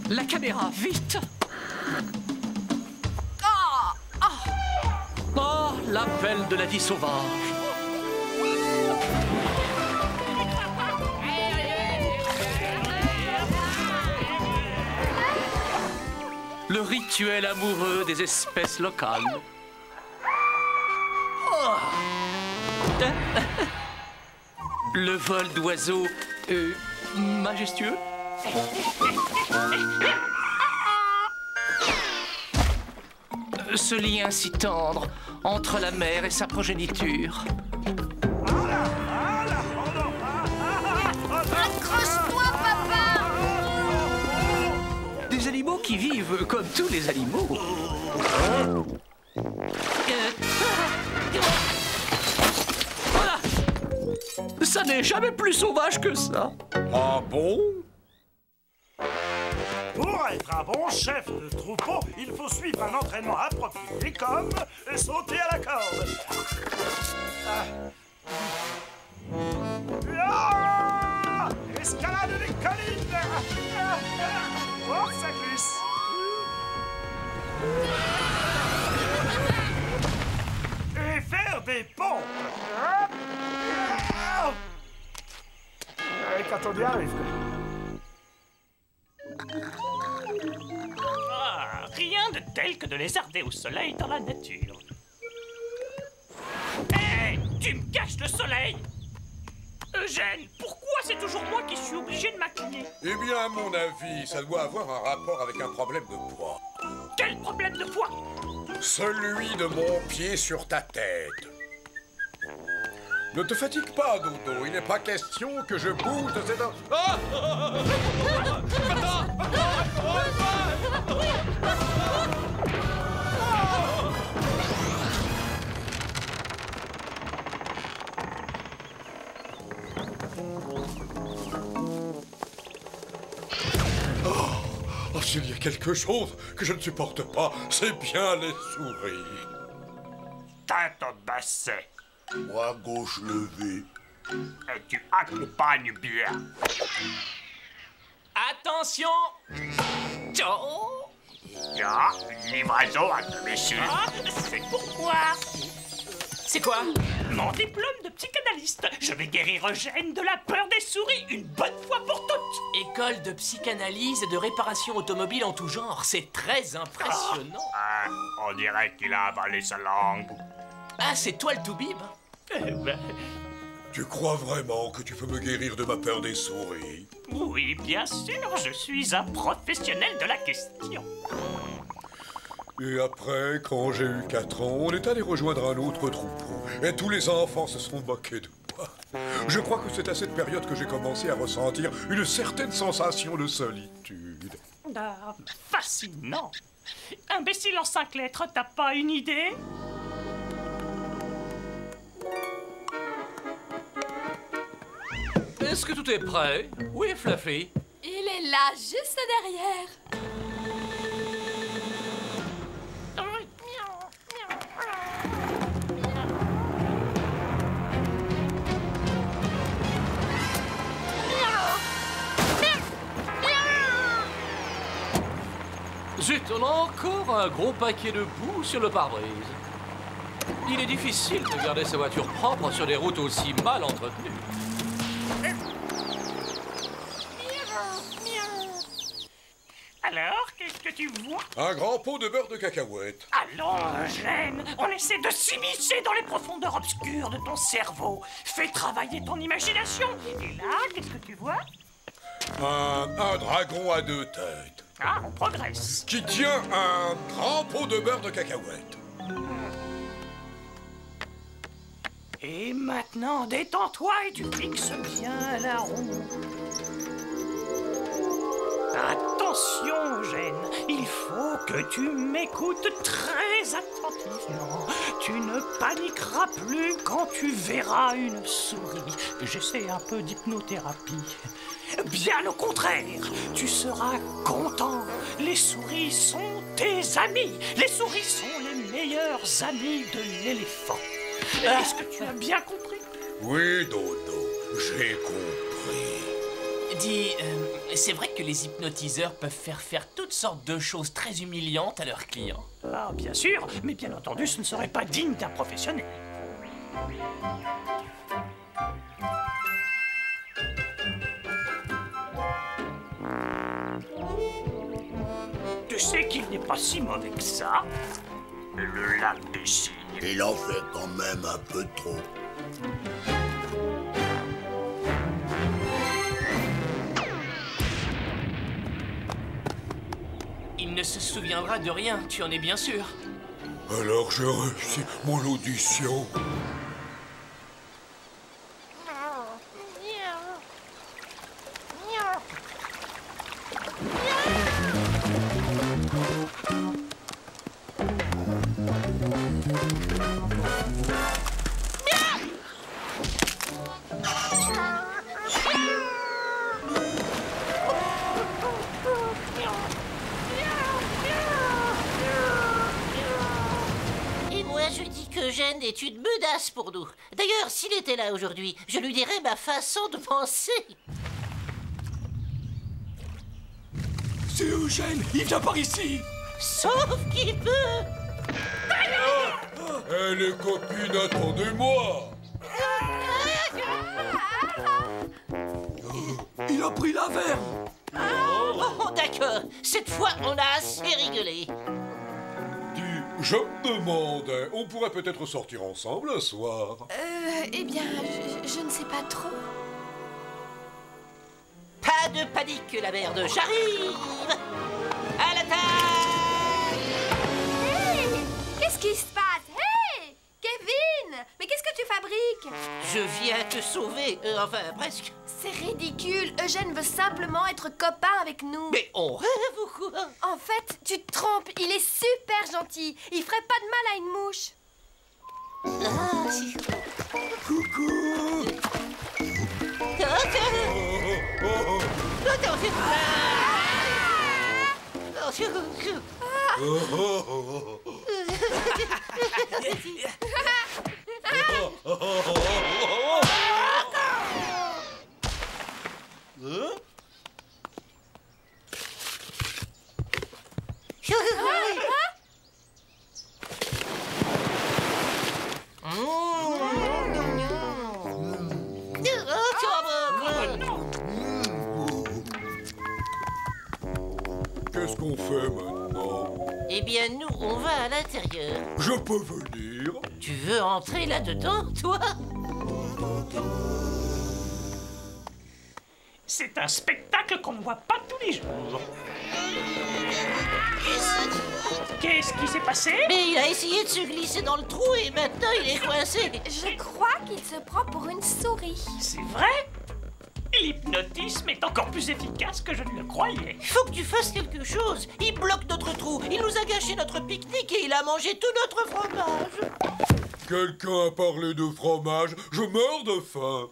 La caméra, vite! Oh, l'appel de la vie sauvage! Le rituel amoureux des espèces locales. Oh. Le vol d'oiseaux majestueux. Ce lien si tendre entre la mère et sa progéniture. Accroche-toi, papa! Des animaux qui vivent comme tous les animaux. Voilà. Ça n'est jamais plus sauvage que ça. Ah bon? Pour être un bon chef de troupeau, il faut suivre un entraînement approprié, comme sauter à la corde. Escalade des collines. Oh, ça glisse. Et faire des pompes. Et quand on y arrive, quoi. Ah, rien de tel que de lézarder au soleil dans la nature. Hé, tu me caches le soleil! Eugène, pourquoi c'est toujours moi qui suis obligé de m'incliner? Eh bien, à mon avis, ça doit avoir un rapport avec un problème de poids. Quel problème de poids? Celui de mon pied sur ta tête. Ne te fatigue pas, Dodo. Il n'est pas question que je bouge de cette... Ah! Oh, s'il y a quelque chose que je ne supporte pas, c'est bien les souris. Tête au basset. Bras gauche levé. Et tu accompagnes bien. Attention! Oh! Ya, une livraison à domicile. Ah, c'est pourquoi? C'est quoi? Mon diplôme de psychanalyste. Je vais guérir Eugène de la peur des souris une bonne fois pour toutes. École de psychanalyse et de réparation automobile en tout genre. C'est très impressionnant. Ah, on dirait qu'il a avalé sa langue. Ah, c'est toi le toubib? Tu crois vraiment que tu peux me guérir de ma peur des souris? Oui, bien sûr, je suis un professionnel de la question. Et après, quand j'ai eu 4 ans, on est allé rejoindre un autre troupeau. Et tous les enfants se sont moqués de moi. Je crois que c'est à cette période que j'ai commencé à ressentir une certaine sensation de solitude. Ah, fascinant. Imbécile en 5 lettres, t'as pas une idée? Est-ce que tout est prêt? Oui, Fluffy. Il est là, juste derrière. Zut, on a encore un gros paquet de boue sur le pare-brise. Il est difficile de garder sa voiture propre sur des routes aussi mal entretenues. Alors, qu'est-ce que tu vois? Un grand pot de beurre de cacahuète. Allons, Eugène, on essaie de s'immiscer dans les profondeurs obscures de ton cerveau. Fais travailler ton imagination. Et là, qu'est-ce que tu vois? Un dragon à 2 têtes. Ah, on progresse. Qui tient un grand pot de beurre de cacahuète. Et maintenant, détends-toi et tu fixes bien la roue. Attention, Eugène, il faut que tu m'écoutes très attentivement. Tu ne paniqueras plus quand tu verras une souris. J'essaie un peu d'hypnothérapie. Bien au contraire, tu seras content. Les souris sont tes amis. Les souris sont les meilleurs amis de l'éléphant. Est-ce que tu as bien compris? Oui, Dodo, j'ai compris. Dis, c'est vrai que les hypnotiseurs peuvent faire toutes sortes de choses très humiliantes à leurs clients. Ah, bien sûr, mais bien entendu, ce ne serait pas digne d'un professionnel. Tu sais qu'il n'est pas si mauvais que ça. Le lac des cygnes. Il en fait quand même un peu trop. Il ne se souviendra de rien, tu en es bien sûr. Alors j'ai réussi mon audition. Et moi, je dis qu'Eugène est une menace pour nous. D'ailleurs, s'il était là aujourd'hui, je lui dirais ma façon de penser. C'est Eugène, il vient par ici. Sauf qu'il peut. Hé les copines, attendez-moi. Il a pris la verve. Oh, d'accord. Cette fois, on a assez rigolé. Dis, je me demandais, on pourrait peut-être sortir ensemble un soir. Eh bien, je ne sais pas trop. Pas de panique, la merde. J'arrive. À la table. Hey! Qu'est-ce qui se passe? Hey! Kevin! Mais qu'est-ce que tu fabriques? Je viens te sauver. Enfin, presque. C'est ridicule. Eugène veut simplement être copain avec nous. Mais on rêve ou quoi? En fait, tu te trompes. Il est super gentil. Il ferait pas de mal à une mouche. Ah, si. Coucou. Qu'est-ce qu'on fait maintenant? Eh bien, nous, on va à l'intérieur. Je peux venir? Tu veux entrer là-dedans, toi? C'est un spectacle qu'on ne voit pas tous les jours. Qu'est-ce qui s'est passé? Mais il a essayé de se glisser dans le trou et maintenant il est coincé. Je crois qu'il se prend pour une souris. C'est vrai? L'hypnotisme est encore plus efficace que je ne le croyais. Il faut que tu fasses quelque chose. Il bloque notre trou. Il nous a gâché notre pique-nique et il a mangé tout notre fromage. Quelqu'un a parlé de fromage? Je meurs de faim.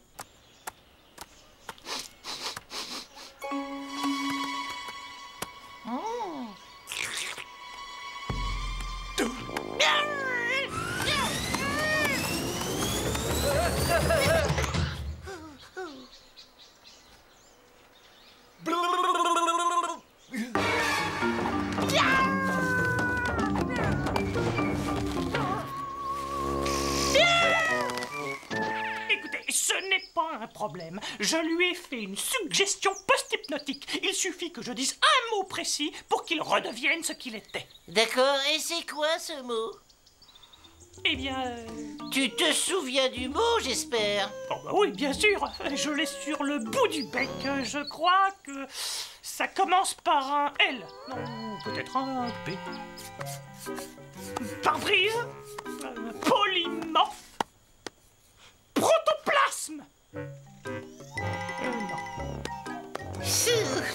Écoutez, ce n'est pas un problème. Je lui ai fait une suggestion post-hypnotique. Il suffit que je dise un mot précis pour qu'il redevienne ce qu'il était. D'accord, et c'est quoi ce mot? Eh bien... Tu te souviens du mot, j'espère? Oh bah oui, bien sûr. Je l'ai sur le bout du bec. Je crois que ça commence par un L. Non, peut-être un P. Pare-brise. Polymorphe. Protoplasme. Non.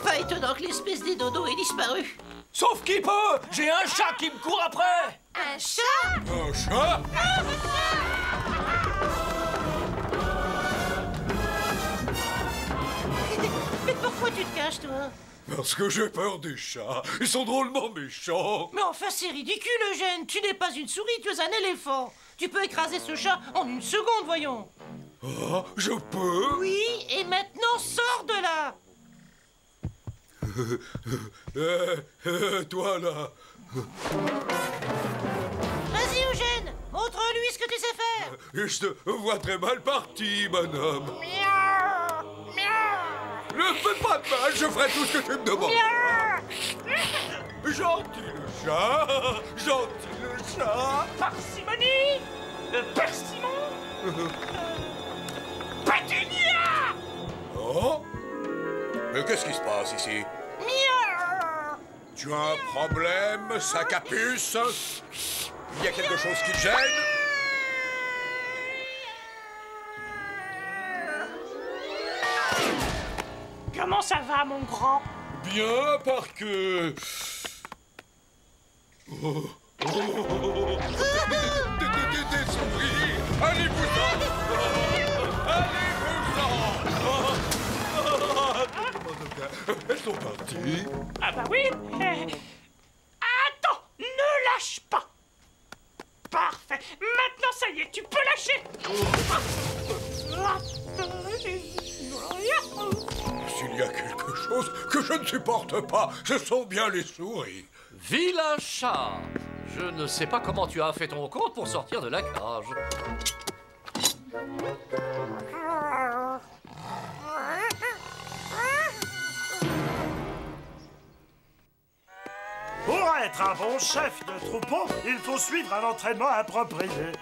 Pas étonnant que l'espèce des dodos ait disparu. Sauf qui peut. J'ai un chat qui me court après. Un chat? Un chat? Mais pourquoi tu te caches, toi? Parce que j'ai peur des chats. Ils sont drôlement méchants. Mais enfin, c'est ridicule, Eugène. Tu n'es pas une souris, tu es un éléphant. Tu peux écraser ce chat en une seconde, voyons. Ah, je peux? Oui, et maintenant, sors de là. Toi, là. Vas-y, Eugène, montre-lui ce que tu sais faire. Je te vois très mal parti, bonhomme. Ne fais pas de mal, je ferai tout ce que tu me demandes. Gentil le chat, gentil le chat. Parcimonie, Persimon, Pétunia. Oh? Mais qu'est-ce qui se passe ici? Tu as un problème, sac à puce? Il y a quelque chose qui te gêne? Comment ça va, mon grand? Bien, par que... Oh. Des souris! Allez-vous-en! Allez-vous-en! Elles sont parties. Ah bah oui. Attends, ne lâche pas. Parfait. Maintenant, ça y est, tu peux lâcher. S'il y a quelque chose que je ne supporte pas, ce sont bien les souris. Vilain chat! Je ne sais pas comment tu as fait ton compte pour sortir de la cage. Pour être un bon chef de troupeau, il faut suivre un entraînement approprié.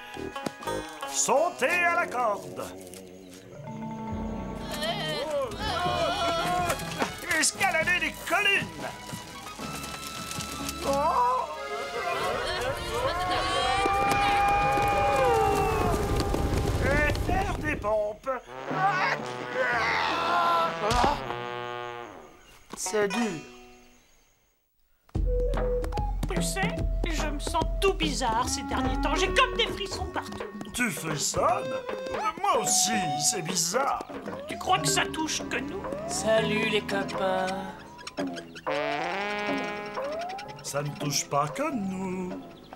Sauter à la corde. Escalader les collines. Et faire des pompes. C'est dur. Tu sais, je me sens tout bizarre ces derniers temps. J'ai comme des frissons partout. Tu frissonnes? Moi aussi, c'est bizarre. Tu crois que ça touche que nous? Salut les copains. Ça ne touche pas que nous.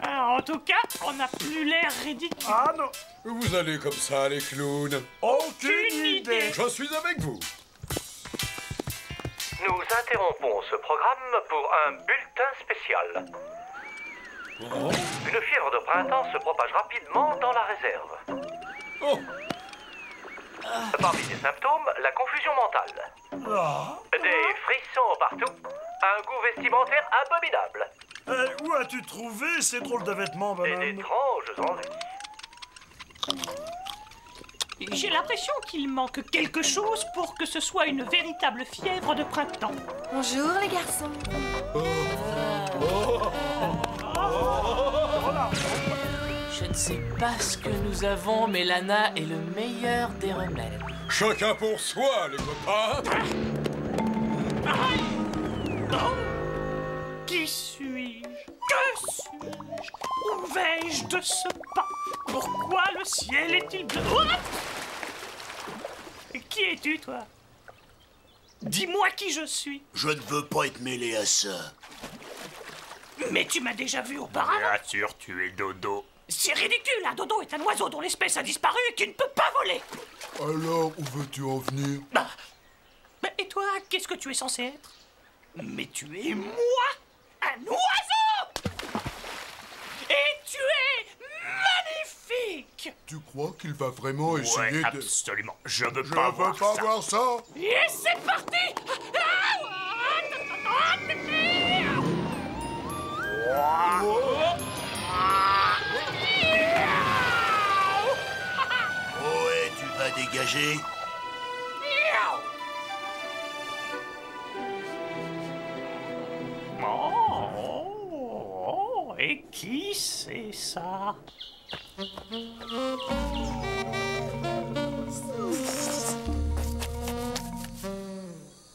En tout cas, on n'a plus l'air ridicule. Ah non, Vous allez comme ça, les clowns. aucune idée. Je suis avec vous. Nous interrompons ce programme pour un bulletin spécial. Une fièvre de printemps se propage rapidement dans la réserve. Oh. Parmi les symptômes, la confusion mentale. Ah. Des frissons partout. Un goût vestimentaire abominable. Où as-tu trouvé ces drôles de vêtements, Et bonhomme? d'étranges envies. J'ai l'impression qu'il manque quelque chose pour que ce soit une véritable fièvre de printemps. Bonjour les garçons. Je ne sais pas ce que nous avons, mais Lana est le meilleur des remèdes. Chacun pour soi, les copains. Qui suis-je? Que suis-je? Où vais-je de ce pas? Pourquoi le ciel est-il bleu? What? Qui es-tu, toi? Dis-moi qui je suis. Je ne veux pas être mêlé à ça. Mais tu m'as déjà vu auparavant. Bien sûr, tu es Dodo. C'est ridicule, un dodo est un oiseau dont l'espèce a disparu et qui ne peut pas voler. Alors, où veux-tu en venir? Bah, et toi, qu'est-ce que tu es censé être? Mais tu es moi, un oiseau! Et tu es magnifique! Tu crois qu'il va vraiment essayer de... Absolument. Je veux Je pas veux voir pas ça. voir ça. Et c'est parti! Ouais, tu vas dégager. Oh, et qui c'est ça?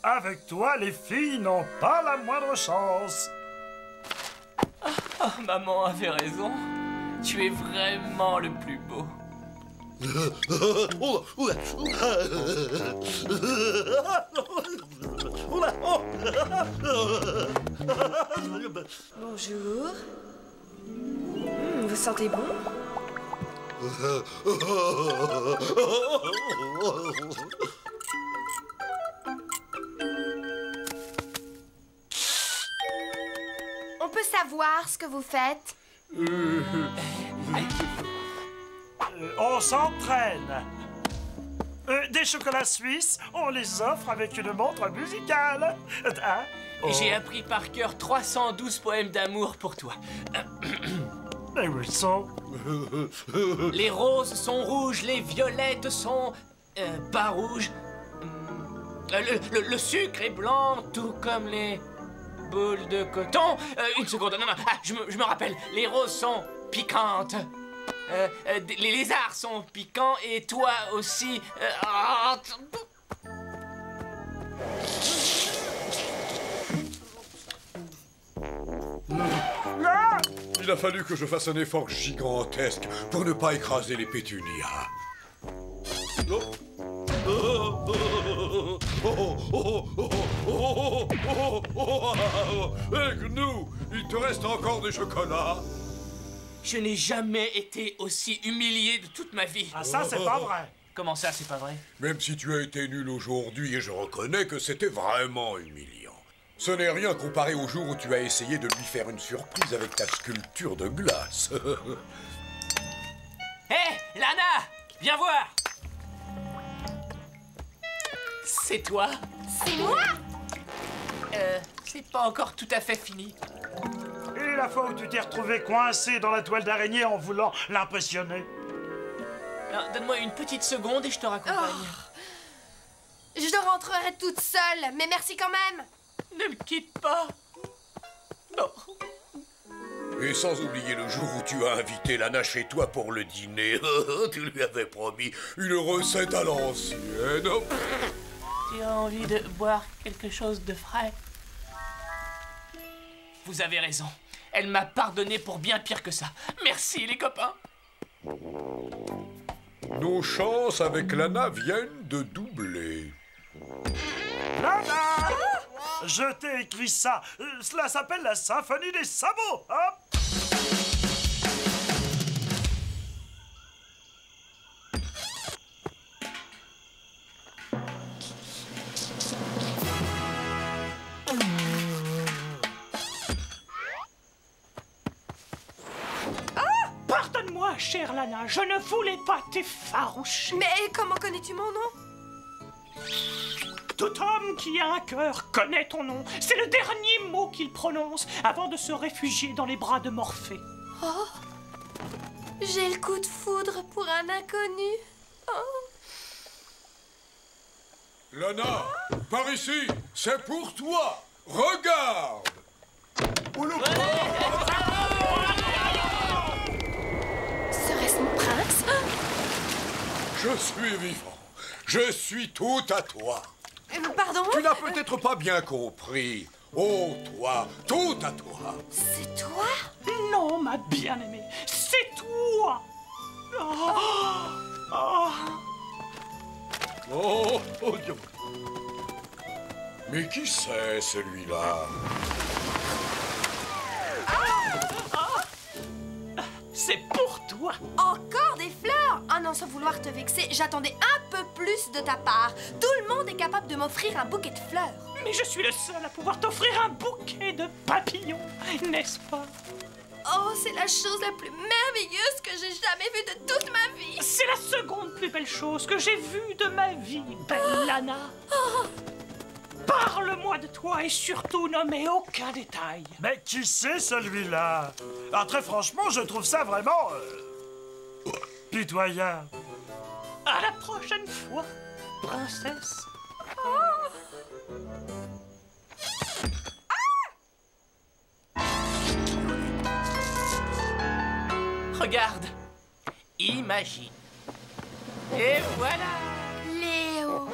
Avec toi, les filles n'ont pas la moindre chance. Oh, maman avait raison. Tu es vraiment le plus beau. Bonjour. Vous sentez bon? on peut savoir ce que vous faites? On s'entraîne. Des chocolats suisses, on les offre avec une montre musicale. Hein? J'ai appris par cœur 312 poèmes d'amour pour toi. Et où ils sont? Les roses sont rouges, les violettes sont... pas rouges. Le sucre est blanc, tout comme les boules de coton. Une seconde, non, je me rappelle. Les roses sont piquantes. Les lézards sont piquants et toi aussi. Il a fallu que je fasse un effort gigantesque pour ne pas écraser les pétunias. Hé, Gnou, il te reste encore des chocolats? Je n'ai jamais été aussi humilié de toute ma vie. Ah, ça, c'est pas vrai. Comment ça, c'est pas vrai? Même si tu as été nul aujourd'hui, et je reconnais que c'était vraiment humiliant. Ce n'est rien comparé au jour où tu as essayé de lui faire une surprise avec ta sculpture de glace. Hé, Lana, viens voir. C'est toi? C'est moi? C'est pas encore tout à fait fini. Et la fois où tu t'es retrouvé coincé dans la toile d'araignée en voulant l'impressionner? Donne-moi une petite seconde et je te raccompagne. Je rentrerai toute seule, mais merci quand même. Ne me quitte pas. Non. Et sans oublier le jour où tu as invité Lana chez toi pour le dîner. Tu lui avais promis une recette à l'ancienne. Tu as envie de boire quelque chose de frais? Vous avez raison. Elle m'a pardonné pour bien pire que ça. Merci, les copains. Nos chances avec Lana viennent de doubler. Lana! Je t'ai écrit ça. Cela s'appelle la symphonie des sabots. Hop! Pardonne-moi, chère Lana, je ne voulais pas t'effaroucher. Mais comment connais-tu mon nom? Tout homme qui a un cœur connaît ton nom. C'est le dernier mot qu'il prononce avant de se réfugier dans les bras de Morphée. Oh, j'ai le coup de foudre pour un inconnu. Oh. Lana, par ici, c'est pour toi. Regarde. Serait-ce mon prince? Je suis vivant. Je suis tout à toi. Pardon? Tu n'as peut-être pas bien compris. Oh, toi, tout à toi. C'est toi? Non, ma bien-aimée, c'est toi. Oh, Dieu. Mais qui c'est, celui-là? C'est pour toi. Encore des fleurs? Ah non, sans vouloir te vexer, j'attendais un peu plus de ta part. Tout le monde est capable de m'offrir un bouquet de fleurs. Mais je suis le seul à pouvoir t'offrir un bouquet de papillons, n'est-ce pas? Oh, c'est la chose la plus merveilleuse que j'ai jamais vue de toute ma vie. C'est la seconde plus belle chose que j'ai vue de ma vie, belle Lana. Parle-moi de toi et surtout nommez aucun détail. Mais qui c'est celui-là? Ah, très franchement, je trouve ça vraiment... pitoyable. À la prochaine fois, princesse. Regarde. Imagine. Et voilà. Léo,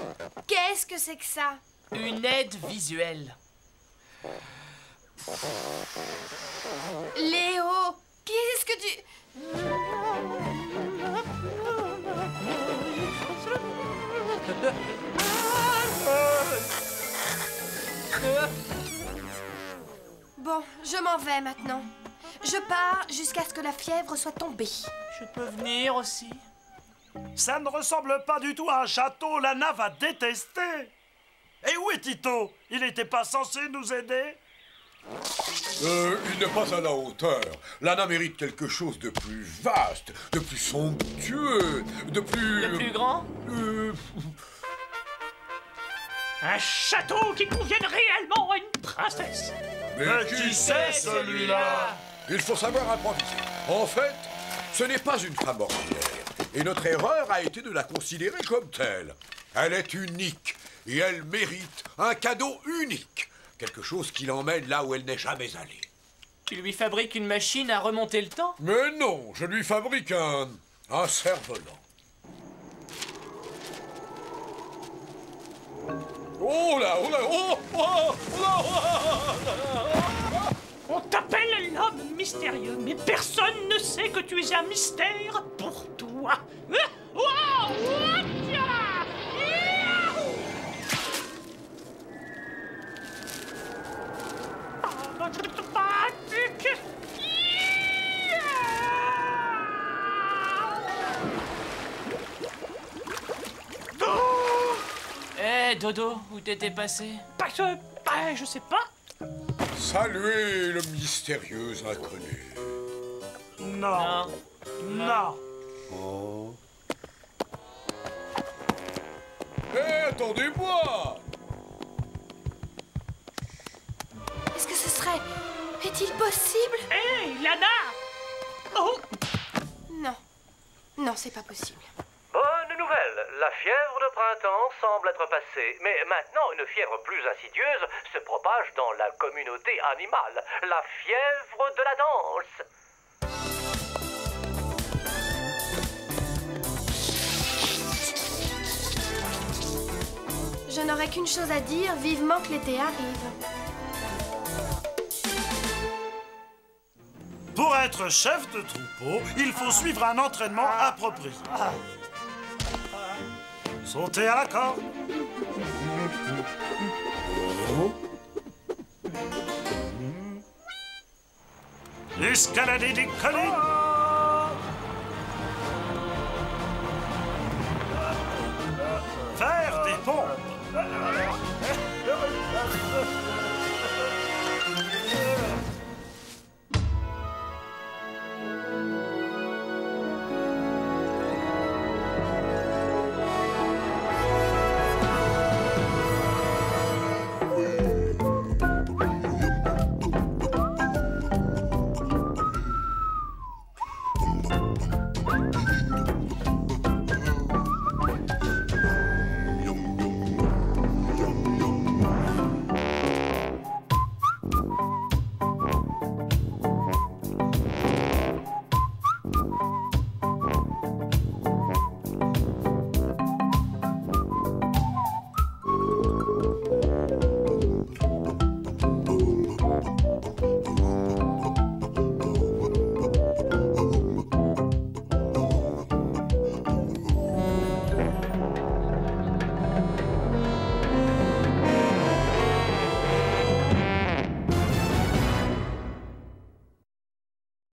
qu'est-ce que c'est que ça? Une aide visuelle. Léo, qu'est-ce que tu... Bon, je m'en vais maintenant. Je pars jusqu'à ce que la fièvre soit tombée. Je peux venir aussi? Ça ne ressemble pas du tout à un château. Lana va détester. Et où est Tito? Il n'était pas censé nous aider? Il n'est pas à la hauteur. Lana mérite quelque chose de plus vaste, de plus somptueux, de plus... Le plus grand? Un château qui convienne réellement à une princesse. Mais qui c'est celui-là? Il faut savoir improviser. En fait, ce n'est pas une femme ordinaire. Et notre erreur a été de la considérer comme telle. Elle est unique et elle mérite un cadeau unique. Quelque chose qui l'emmène là où elle n'est jamais allée. Tu lui fabriques une machine à remonter le temps? Mais non, je lui fabrique un cerf-volant. Oh là, oh là, oh, oh, oh là, On t'appelle l'homme mystérieux, mais personne ne sait que tu es un mystère pour toi. Eh, Dodo, où t'étais passé? Je sais pas. Saluez le mystérieux inconnu. Non. Non. Oh. Attendez-moi! Est-ce que ce serait... Est-il possible? Hé, Lana! Oh! Non. Non, c'est pas possible. Bonne nouvelle, la fièvre de printemps semble être passée, mais maintenant une fièvre plus insidieuse se propage dans la communauté animale, la fièvre de la danse. Je n'aurais qu'une chose à dire, vivement que l'été arrive. Pour être chef de troupeau, il faut suivre un entraînement approprié. Sauter à la corde. Escalader des collines.